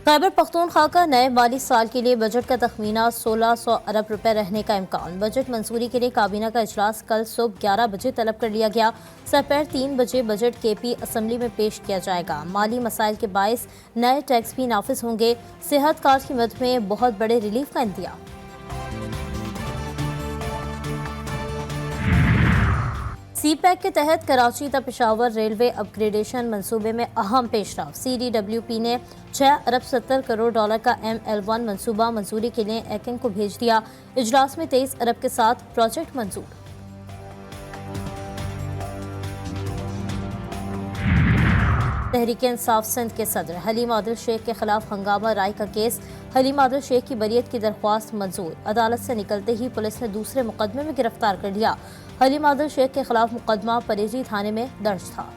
खैबर पख्तूनख्वा का नए माली साल के लिए बजट का तखमीना 1600 अरब रुपए रहने का इम्कान। बजट मंजूरी के लिए काबीना का इजलास कल सुबह 11 बजे तलब कर लिया गया। दोपहर 3 बजे बजट केपी असम्बली में पेश किया जाएगा। माली मसाइल के बायस नए टैक्स भी नाफिज होंगे। सेहत कार्ड की मद में बहुत बड़े रिलीफ का इंतजाम। सी पैक के तहत कराची तक पेशावर रेलवे अपग्रेडेशन मंसूबे में अहम पेशरफ। CDWP ने 6 अरब 70 करोड़ डॉलर का ML1 मंसूबा मंजूरी के लिए एक्टिंग को भेज दिया। इजलास में 23 अरब के साथ प्रोजेक्ट मंजूर। तहरीक इंसाफ सिंध के सदर हलीम आदिल शेख के खिलाफ हंगामा राय का केस। हलीम आदिल शेख की बरियत की दरख्वास्त मंजूर। अदालत से निकलते ही पुलिस ने दूसरे मुकदमे में गिरफ्तार कर लिया। हलीम आदिल शेख के खिलाफ मुकदमा परेजी थाने में दर्ज था।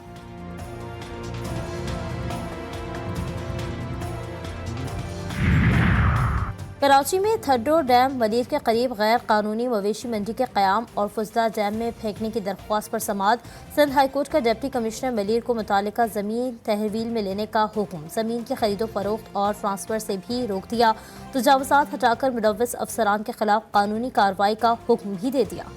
कराची में थड्डो डैम मलिर के करीब गैर कानूनी मवेशी मंडी के क़याम और फुजला डैम में फेंकने की दरख्वास्त पर समाअत। सिंध हाईकोर्ट का डिप्टी कमिश्नर मलिर को मुतालिका ज़मीन तहवील में लेने का हुक्म। ज़मीन की खरीदो फरोख्त और ट्रांसफर से भी रोक दिया। तजावुज़ात हटाकर मुलव्वस अफसरान के खिलाफ कानूनी कार्रवाई का हुक्म भी दे दिया।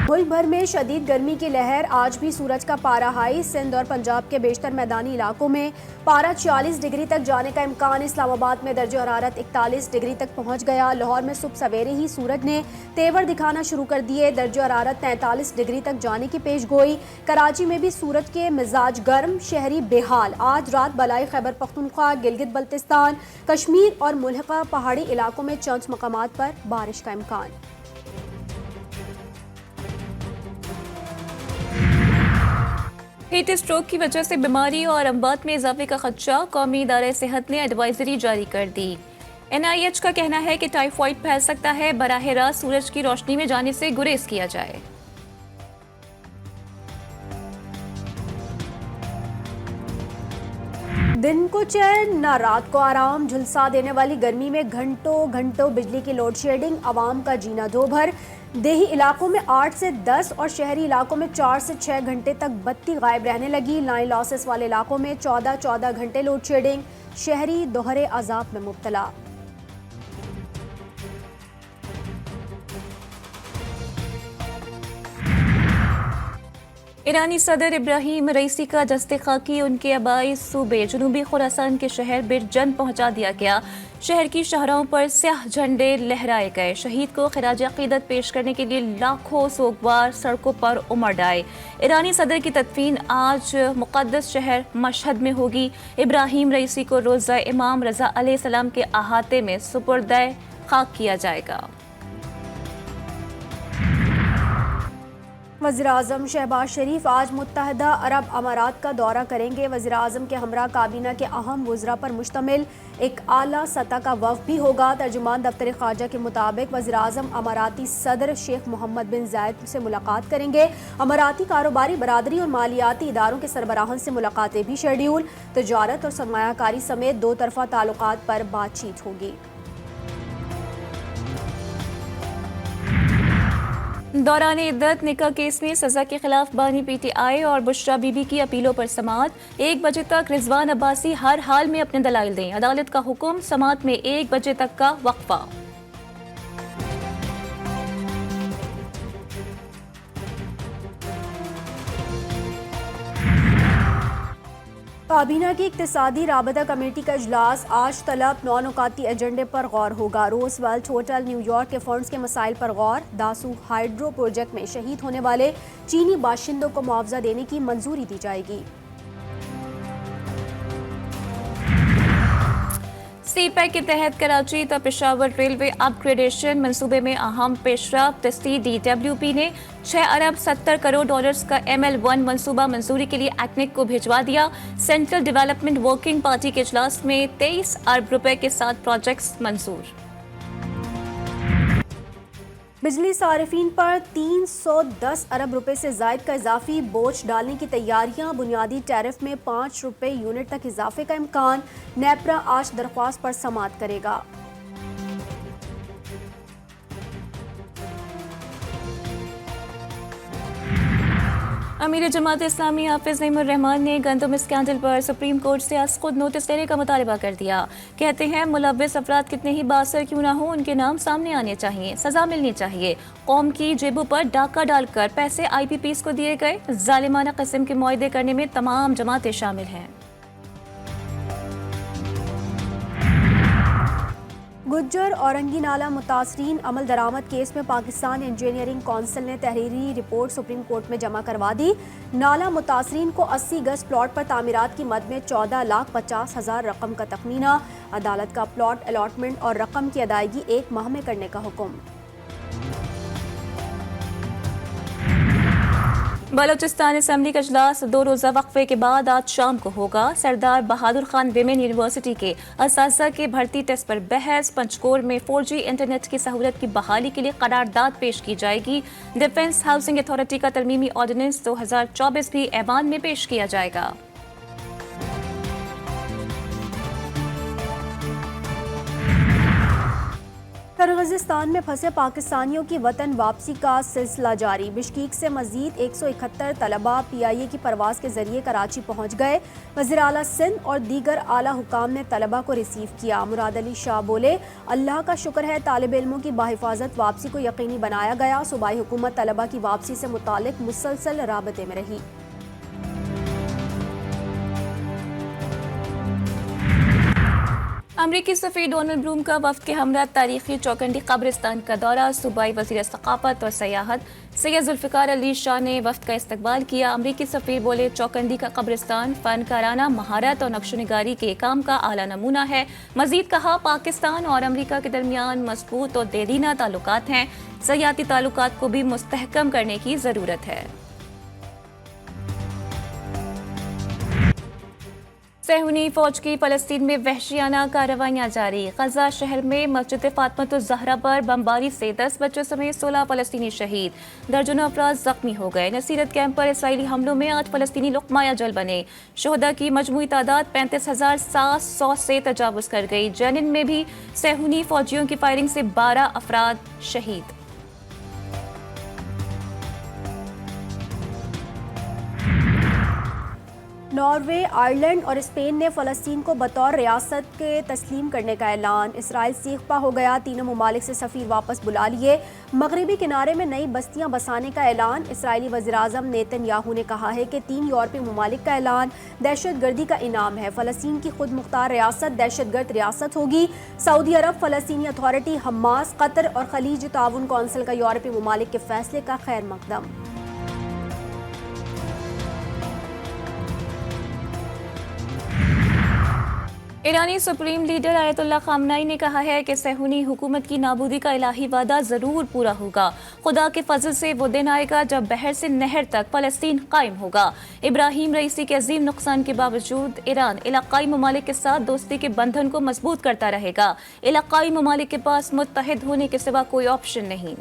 मुल्क भर में शदीद गर्मी की लहर। आज भी सूरज का पारा हाई। सिंध और पंजाब के बेशतर मैदानी इलाकों में पारा 40 डिग्री तक जाने का इम्कान। इस्लामाबाद में दर्जा हरारत 41 डिग्री तक पहुंच गया। लाहौर में सुबह सवेरे ही सूरज ने तेवर दिखाना शुरू कर दिए। दर्जा हरारत 43 डिग्री तक जाने की पेश गोई। कराची में भी सूरज के मिजाज गर्म, शहरी बेहाल। आज रात बलाई खैबर पख्तूनख्वा, गिलगित बल्तिस्तान, कश्मीर और मुल्हका पहाड़ी इलाकों में चंद मकामात पर बारिश का इम्कान। हीट स्ट्रोक की वजह से बीमारी और अमवात में इजाफे का खदशा। कौमी इदारे सेहत ने एडवाइजरी जारी कर दी। NIH का कहना है कि टाइफाइड फैल सकता है। बराह रास्त सूरज की रोशनी में जाने से गुरेज किया जाए। दिन को चैन न रात को आराम। झुलसा देने वाली गर्मी में घंटों घंटों बिजली की लोड शेडिंग। आवाम का जीना दोभर। देही इलाकों में 8 से 10 और शहरी इलाकों में 4 से 6 घंटे तक बत्ती गायब रहने लगी। लाइन लॉसेस वाले इलाकों में 14 घंटे लोड शेडिंग। शहरी दोहरे अजाब में मुब्तला। ईरानी सदर इब्राहिम रईसी का दस्ते खाकी उनके आबाई सूबे जनूबी खुरासान के शहर बिरजन पहुंचा दिया गया। शहर की शाहराहों पर स्याह झंडे लहराए गए। शहीद को खिराज अकीदत पेश करने के लिए लाखों सोगवार सड़कों पर उमड़ आए। ईरानी सदर की तदफीन आज मुक़द्दस शहर मशहद में होगी। इब्राहिम रईसी को रोज़ा इमाम रज़ा अलैहिस्सलाम के अहाते में सुपुर्द खाक किया जाएगा। वज़ीर-ए-आज़म शहबाज शरीफ आज मुत्तहदा अरब अमारात का दौरा करेंगे। वज़ीर-ए-आज़म के हमरा काबीना के अहम वज़रा पर मुश्तमिल एक आला सतह का वफ़द भी होगा। तर्जुमान दफ्तर ख़ारजा के मुताबिक वज़ीर-ए-आज़म अमाराती सदर शेख मोहम्मद बिन जायद से मुलाकात करेंगे। अमाराती कारोबारी बरादरी और मालियाती इदारों के सरबराहान से मुलाकातें भी शेड्यूल। तजारत और सरमायाकारी समेत 2 तरफ़ा ताल्लुकात पर बातचीत होगी। दौरान इद्दत निकाह केस में सजा के खिलाफ बानी PTI और बुशरा बीबी की अपीलों पर समाअत। 1 बजे तक रिजवान अब्बासी हर हाल में अपने दलाइल दें। अदालत का हुक्म। समाअत में 1 बजे तक का वक्फा। काबीना की इक्तिसादी राबता कमेटी का इजलास आज तलब 9 नुकाती एजेंडे पर गौर होगा। रोजवेल्ट होटल न्यूयॉर्क के फंड्स के मसाइल पर गौर। दासू हाइड्रो प्रोजेक्ट में शहीद होने वाले चीनी बाशिंदों को मुआवजा देने की मंजूरी दी जाएगी। CPEC के तहत कराची तक पेशावर रेलवे अपग्रेडेशन मंसूबे में अहम पेशरफ। CDWP ने 6 अरब 70 करोड़ डॉलर्स का ML1 मंसूबा मंजूरी के लिए एक्निक को भिजवा दिया। सेंट्रल डेवलपमेंट वर्किंग पार्टी के इजलास में 23 अरब रुपए के साथ प्रोजेक्ट्स मंजूर। बिजली सारिफीन पर 310 अरब रुपए से जायद का इजाफी बोझ डालने की तैयारियां। बुनियादी टैरिफ में 5 रुपए यूनिट तक इजाफे का इम्कान। नेपरा आज दरख्वास्त पर समाअत करेगा। अमीर जमात इस्लामी हाफिज नईमुर रहमान ने गंदम स्कैंडल पर सुप्रीम कोर्ट से आज खुद नोटिस लेने का मुतालबा कर दिया। कहते हैं मुलव्विस अफराद कितने ही बासर क्यों ना हो, उनके नाम सामने आने चाहिए, सजा मिलनी चाहिए। कौम की जेबों पर डाका डालकर पैसे IPPs को दिए गए, जालिमाना किस्म के मुआहदे करने में तमाम जमातें शामिल हैं। गुज्जर औरंगी नाला मुतासरीन अमल दरामद केस में पाकिस्तान इंजीनियरिंग कौंसिल ने तहरीरी रिपोर्ट सुप्रीम कोर्ट में जमा करवा दी। नाला मुतासरीन को 80 गज प्लॉट पर तामीरात की मद में 14,50,000 रकम का तखमीना। अदालत का प्लॉट अलॉटमेंट और रकम की अदायगी 1 माह में करने का हुक्म। बलोचिस्तान असम्बली का इजलास 2 रोज़ा वक्फे के बाद आज शाम को होगा। सरदार बहादुर खान विमेन यूनिवर्सिटी के असातिज़ा के भर्ती टेस्ट पर बहस। पंचकोर में 4G इंटरनेट की सहूलत की बहाली के लिए करारदाद पेश की जाएगी। डिफेंस हाउसिंग अथॉरिटी का तरमीमी ऑर्डिनेंस 2024 भी ऐवान में पेश किया जाएगा। किर्गिज़स्तान में फंसे पाकिस्तानियों की वतन वापसी का सिलसिला जारी। बिश्कीक से मजीद 171 तलबा PIA की परवाज़ के जरिए कराची पहुँच गए। वज़ीर आला सिंध और दीगर आला हुकाम ने तलबा को रिसीव किया। मुराद अली शाह बोले, अल्लाह का शुक्र है तालिब इल्मों की बाहिफाजत वापसी को यकीनी बनाया गया। सूबाई हुकूमत तलबा की वापसी से मुतालिक मुसलसल राबते में रही। अमरीकी सफ़ीर डोनाल्ड ब्लूम का वफ्द के हमरा तारीखी चौकंडी कब्रिस्तान का दौरा। सूबाई वज़ीर सक़ाफ़त और सयाहत सैयद जुल्फ़िकार अली शाह ने वफ्द का इस्तकबाल किया। अमरीकी सफ़ीर बोले, चौकंडी का कब्रिस्तान फ़नकाराना महारत और नक्शोनिगारी के काम का आला नमूना है। मज़ीद कहा, पाकिस्तान और अमरीका के दरमियान मज़बूत और देरीना ताल्लुकात हैं। सयाहती ताल्लुकात को भी मुस्तहकम करने की ज़रूरत है। सहूनी फौज की फ़लस्तीन में वहशियाना कार्रवाइयाँ जारी। गजा शहर में मस्जिद फ़ातिमा ज़हरा पर बमबारी से 10 बच्चों समेत 16 फ़लस्तीनी शहीद, दर्जनों अफराद जख्मी हो गए। नसीरत कैंप पर इसराइली हमलों में 8 फ़लस्तीनी लोग माया जल बने। शोहदा की मजमूई तादाद 35,700 से तजावुज़ कर गई। जेनिन में भी सहूनी फौजियों की फायरिंग से 12 अफराद शहीद। नॉर्वे, आयरलैंड और स्पेन ने फ़लस्तीन को बतौर रियासत के तस्लीम करने का ऐलान। इसराइल सीखपा हो गया, तीनों ममालिक से सफ़ीर वापस बुला लिए। मगरबी किनारे में नई बस्तियां बसाने का ऐलान। इसराइली वज़ीर-ए-आज़म नेतन्याहू ने कहा है कि 3 यूरोपीय ममालिक का ऐलान दहशतगर्दी का इनाम है। फ़लस्तीन की खुद मुख्तार रियासत दहशतगर्द रियासत होगी। सऊदी अरब, फ़लस्तीनी अथॉरिटी, हमास, कतर और खलीज ताउन कौंसिल का यूरोपीय ममालिक के फैसले का खैर मकदम। ईरानी सुप्रीम लीडर आयतुल्लाह खामनाई ने कहा है कि सहूनी हुकूमत की नाबूदी का इलाही वादा ज़रूर पूरा होगा। खुदा के फजल से वो दिन आएगा जब बहर से नहर तक फ़लस्तीन कायम होगा। इब्राहिम रईसी के अजीम नुकसान के बावजूद ईरान इलाकाई ममालिक के साथ दोस्ती के बंधन को मजबूत करता रहेगा। इलाकाई ममालिक के पास मुत्तहिद होने के सिवा कोई ऑप्शन नहीं।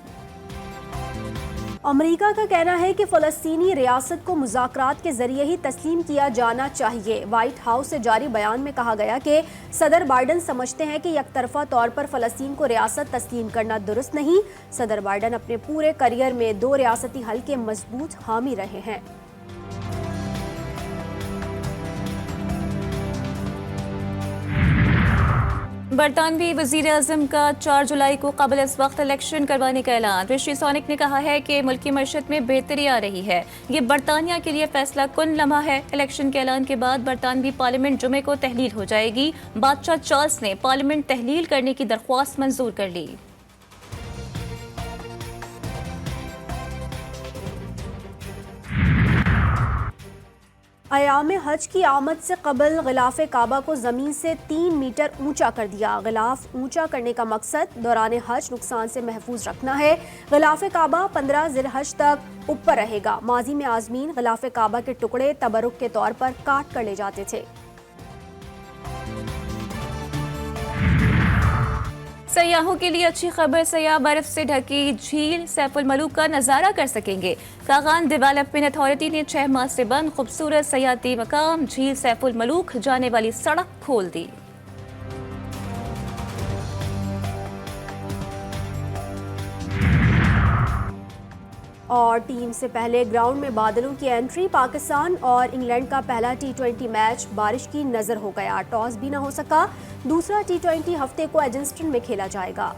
अमेरिका का कहना है कि फ़लस्तीनी रियासत को मुज़ाकरात के जरिए ही तस्लीम किया जाना चाहिए। व्हाइट हाउस से जारी बयान में कहा गया कि सदर बाइडन समझते हैं कि यकतरफा तौर पर फ़लस्तीन को रियासत तस्लीम करना दुरुस्त नहीं। सदर बाइडन अपने पूरे करियर में 2 रियासती हल के मजबूत हामी रहे हैं। बरतानवी वज़ीर आज़म का 4 जुलाई को कबल इस वक्त इलेक्शन करवाने का ऐलान। ऋषि सुनक ने कहा है कि मुल्की मईशत में बेहतरी आ रही है। ये बरतानिया के लिए फैसला कुन लम्हा है। इलेक्शन के ऐलान के बाद बरतानवी पार्लियामेंट जुमे को तहलील हो जाएगी। बादशाह चार्ल्स ने पार्लियामेंट तहलील करने की दरख्वास्त मंजूर कर ली। अयाम हज की आमद से कबल गिलाफ काबा को ज़मीन से 3 मीटर ऊंचा कर दिया। गिलाफ ऊंचा करने का मकसद दौरान हज नुकसान से महफूज रखना है। गिलाफ काबा 15 ज़िलहज तक ऊपर रहेगा। माजी में आज़मीन गिलाफ काबा के टुकड़े तबरुक के तौर पर काट कर ले जाते थे। सयाहों के लिए अच्छी खबर, सयाह बर्फ से ढकी झील सैफुल मलूक का नज़ारा कर सकेंगे। कागान डेवलपमेंट अथॉरिटी ने 6 माह से बंद खूबसूरत सयाहती मकाम झील सैफुल मलूक जाने वाली सड़क खोल दी। और टीम से पहले ग्राउंड में बादलों की एंट्री। पाकिस्तान और इंग्लैंड का पहला T20 मैच बारिश की नज़र हो गया। टॉस भी न हो सका। दूसरा T20 हफ्ते को एडजस्टन में खेला जाएगा।